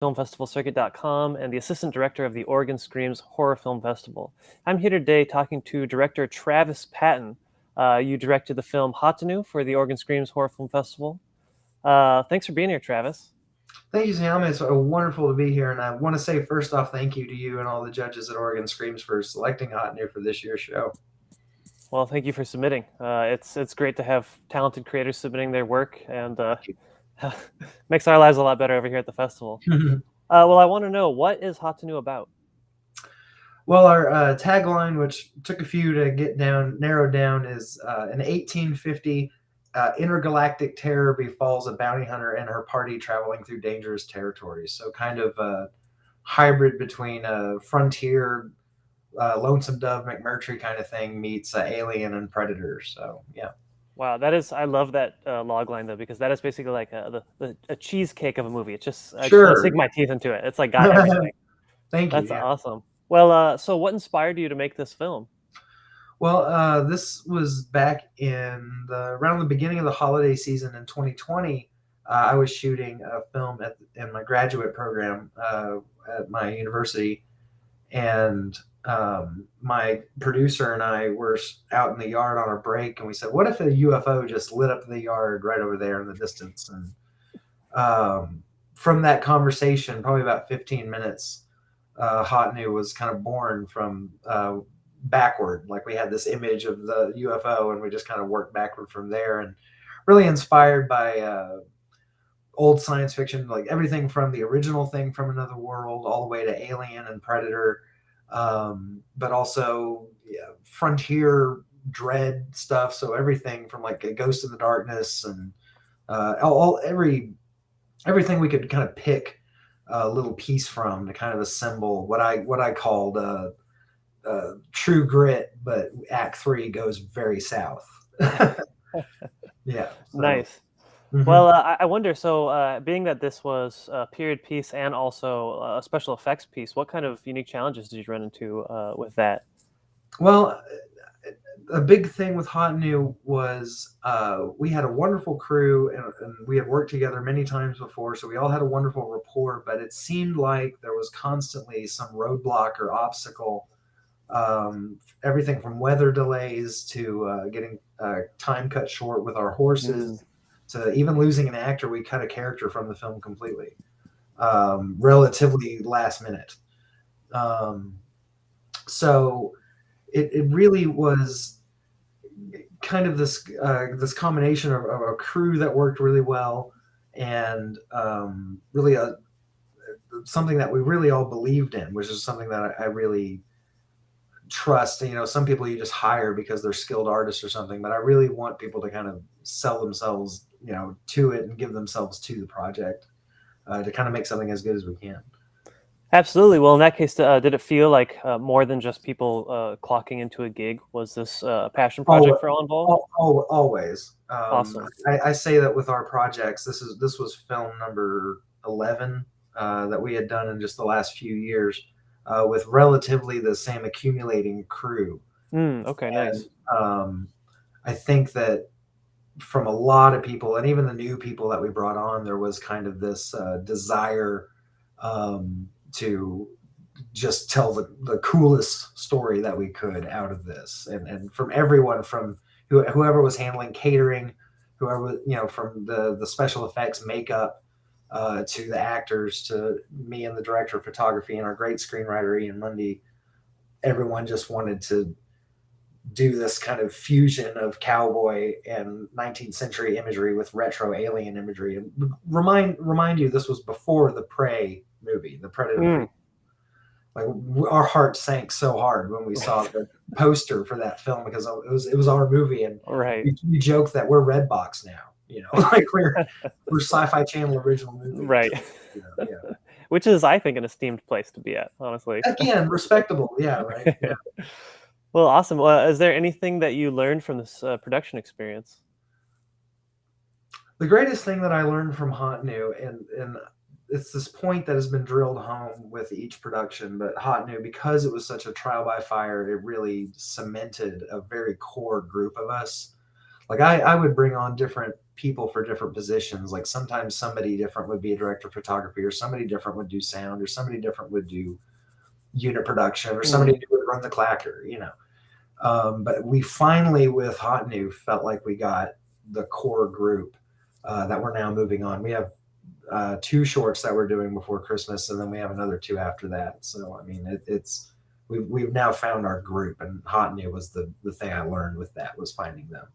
filmfestivalcircuit.com and the assistant director of the Oregon Screams Horror Film Festival. I'm here today talking to director Travis Patten. You directed the film Hahtinu for the Oregon Screams Horror Film Festival. Thanks for being here, Travis. Thank you, Sam. It's wonderful to be here. And I want to say, first off, thank you to you and all the judges at Oregon Screams for selecting Hahtinu for this year's show. Well, thank you for submitting. It's great to have talented creators submitting their work, and makes our lives a lot better over here at the festival. Well, I want to know, what is Hahtinu about? Well, our tagline, which took a few to get narrowed down, is an 1850 intergalactic terror befalls a bounty hunter and her party traveling through dangerous territories. So kind of a hybrid between a frontier, Lonesome Dove McMurtry kind of thing meets Alien and Predator. So, yeah. Wow, I love that log line, though, because that is basically like a cheesecake of a movie. It's just, I sink my teeth into it. It's like got everything. Thank you. That's awesome. Well, so what inspired you to make this film? Well, this was back around the beginning of the holiday season in 2020. I was shooting a film in my graduate program at my university, and my producer and I were out in the yard on a break, and we said, "What if a UFO just lit up the yard right over there in the distance?" And from that conversation, probably about 15 minutes, Hahtinu was kind of born from backward. Like, we had this image of the UFO, and we just kind of worked backward from there, and really inspired by old science fiction, like everything from the original Thing from Another World all the way to Alien and Predator, but also frontier dread stuff. So everything from like a Ghost in the Darkness and everything we could kind of pick a little piece from to kind of assemble what I called True Grit, but Act 3 goes very south. Yeah. So. Nice. Mm-hmm. Well, I wonder, so being that this was a period piece and also a special effects piece, what kind of unique challenges did you run into with that? Well, a big thing with Hahtinu was we had a wonderful crew, and we had worked together many times before, so we all had a wonderful rapport, but it seemed like there was constantly some roadblock or obstacle, everything from weather delays to getting time cut short with our horses, to even losing an actor. We cut a character from the film completely, relatively last minute. So it really was kind of this combination of a crew that worked really well, and really something that we really all believed in, which is something that I really trust. Some people you just hire because they're skilled artists or something, but I really want people to kind of sell themselves, to it, and give themselves to the project, to kind of make something as good as we can. Absolutely. Well, in that case, did it feel like more than just people clocking into a gig? Was this a passion project for all involved? Always. Awesome. I say that with our projects, this was film number 11 that we had done in just the last few years, with relatively the same accumulating crew. Okay, nice. I think that from a lot of people, and even the new people that we brought on, there was kind of this desire to just tell the coolest story that we could out of this, and from everyone, from whoever was handling catering, whoever, from the special effects, makeup, to the actors, to me and the director of photography and our great screenwriter Ian Mundy. Everyone just wanted to do this kind of fusion of cowboy and 19th century imagery with retro alien imagery, and remind you, this was before the Prey movie, the Predator. Like, our heart sank so hard when we saw the poster for that film, because it was our movie, and we joke that we're Redbox now. Like we're Sci-Fi Channel original movie, right? Yeah. Which is, I think, an esteemed place to be at, honestly. Again, respectable, yeah, right. Yeah. Well, awesome. Is there anything that you learned from this production experience? The greatest thing that I learned from Hahtinu, and it's this point that has been drilled home with each production, but Hahtinu, because it was such a trial by fire, it really cemented a very core group of us. Like, I would bring on different people for different positions. Like sometimes somebody different would be a director of photography, or somebody different would do sound, or somebody different would do unit production, or somebody Mhm. who would run the clacker, you know. But we finally, with Hahtinu, felt like we got the core group that we're now moving on. We have two shorts that we're doing before Christmas, and then we have another two after that. So I mean, it's we've now found our group, and Hahtinu was the thing I learned with that, was finding them.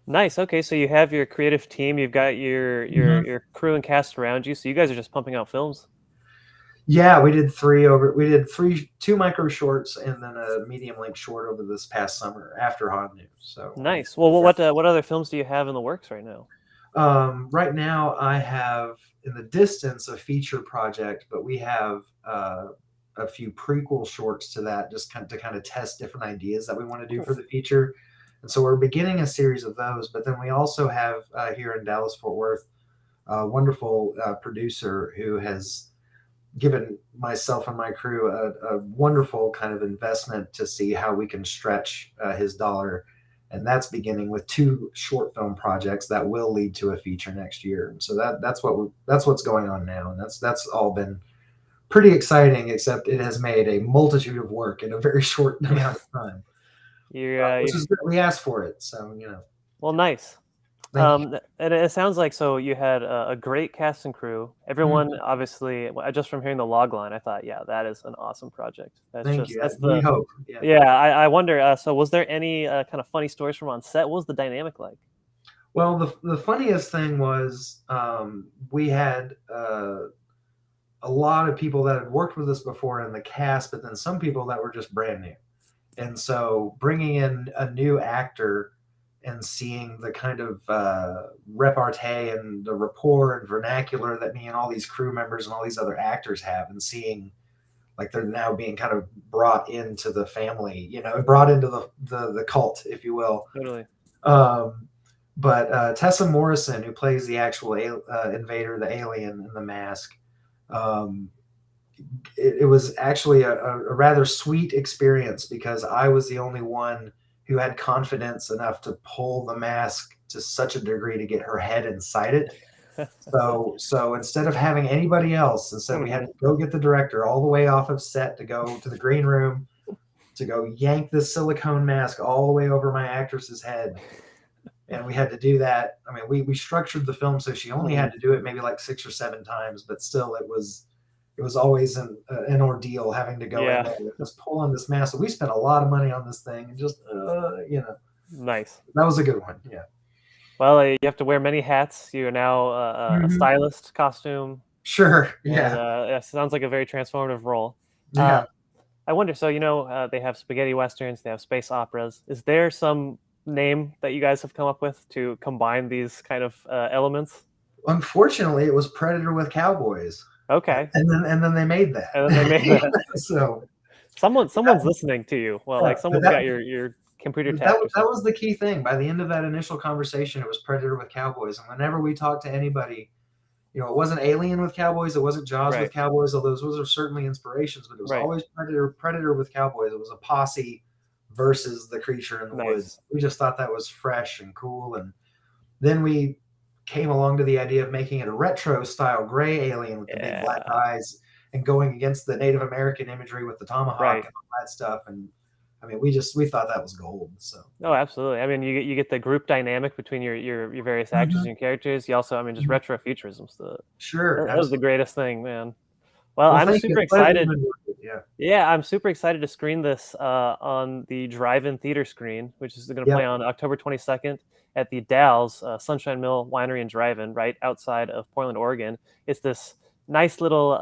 Nice. Okay, so you have your creative team, you've got your crew and cast around you, so you guys are just pumping out films. Yeah, we did two micro shorts and then a medium length short over this past summer after Hahtinu. So I mean, Nice. Well, what other films do you have in the works right now? right now, I have in the distance a feature project, but we have a few prequel shorts to that, just to kind of test different ideas that we want to do Cool. for the feature. And so we're beginning a series of those. But then we also have here in Dallas Fort Worth a wonderful producer who has given myself and my crew a wonderful kind of investment to see how we can stretch his dollar, and that's beginning with two short film projects that will lead to a feature next year. And so that's what's going on now, and that's all been pretty exciting. Except it has made a multitude of work in a very short Yeah. amount of time, You which is good. We asked for it, so well, nice. thank you. And it sounds like so you had a great cast and crew. Everyone, Mhm. obviously, just from hearing the log line, I thought, yeah, that is an awesome project. Thank you. That's We the, hope. Yeah. yeah. I wonder. So, was there any kind of funny stories from on set? What was the dynamic like? Well, the funniest thing was we had a lot of people that had worked with us before in the cast, but then some people that were just brand new. And so bringing in a new actor and seeing the kind of repartee and the rapport and vernacular that me and all these crew members and all these other actors have, and seeing like they're now being kind of brought into the family, brought into the cult, if you will. Totally. Um, but Tessa Morrison, who plays the actual invader, the alien in the mask, um, it was actually a rather sweet experience because I was the only one who had confidence enough to pull the mask to such a degree to get her head inside it. So instead of having anybody else, instead we had Mhm. to go get the director all the way off of set to go to the green room to go yank this silicone mask all the way over my actress's head. And we had to do that. I mean, we structured the film so she only Mhm. had to do it maybe like 6 or 7 times, but still it was always an ordeal having to go in Yeah. there and just pull on this mask. So we spent a lot of money on this thing, and just Nice. that was a good one. Yeah. Well, you have to wear many hats. You are now a Hmm. stylist, costume, Sure. and Yeah. it sounds like a very transformative role. Uh, Yeah. I wonder, so they have spaghetti westerns, they have space operas. Is there some name that you guys have come up with to combine these kind of elements? Unfortunately, it was Predator with cowboys, Okay, and then they made that. and then they made that. So Someone's listening to you. Well, yeah, like but someone's that got your computer that tapped or that something. was the key thing. By the end of that initial conversation, it was Predator with cowboys, and whenever we talked to anybody, it wasn't Alien with cowboys, it wasn't Jaws with Right, cowboys, although those are certainly inspirations, but it was right. always Predator with cowboys. It was a posse versus the creature in the Nice. woods. We just thought that was fresh and cool, and then we came along to the idea of making it a retro style gray alien with the big black Yeah, eyes and going against the Native American imagery with the tomahawk right. and all that stuff. And I mean, we thought that was gold. So Oh, absolutely. I mean, you get the group dynamic between your various actors and mhm, your characters. You also, I mean, just mhm. retrofuturism's Sure, that was the absolutely. greatest thing, man. Well, Well, I'm thank you. super Glad we've excited. been worth it. Yeah. Yeah, I'm super excited to screen this on the drive-in theater screen, which is going to play Yep. on October 22nd at the Dalles Sunshine Mill Winery and Drive-in, right outside of Portland, Oregon. It's this nice little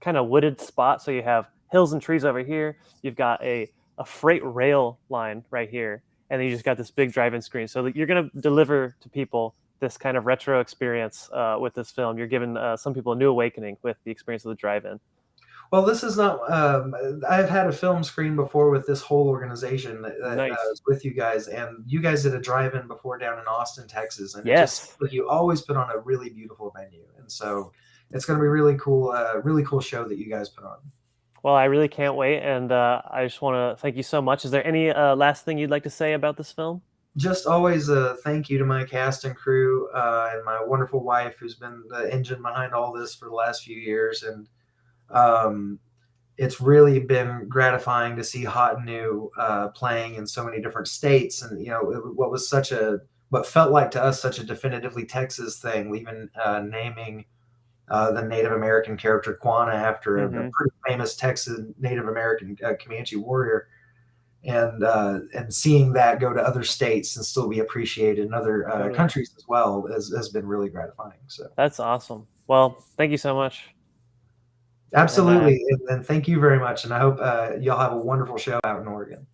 kind of wooded spot. So you have hills and trees over here. You've got a freight rail line right here, and then you just got this big drive-in screen. So you're going to deliver to people this kind of retro experience with this film. You're giving some people a new awakening with the experience of the drive-in. Well, this is not. I've had a film screen before with this whole organization that Nice. was with you guys, and you guys did a drive-in before down in Austin, Texas, and it just Yes. like you always put on a really beautiful venue, and so it's going to be really cool show that you guys put on. Well, I really can't wait, and I just want to thank you so much. Is there any last thing you'd like to say about this film? just always a thank you to my cast and crew, and my wonderful wife, who's been the engine behind all this for the last few years. And um, it's really been gratifying to see Hahtinu playing in so many different states. And what was what felt like to us such a definitively Texas thing, even naming the Native American character Quanah after a Mm-hmm. pretty famous Texas Native American Comanche warrior, and seeing that go to other states and still be appreciated in other Totally. countries as well has been really gratifying. So That's awesome. Well, thank you so much. And absolutely, and thank you very much, and I hope y'all have a wonderful show out in Oregon.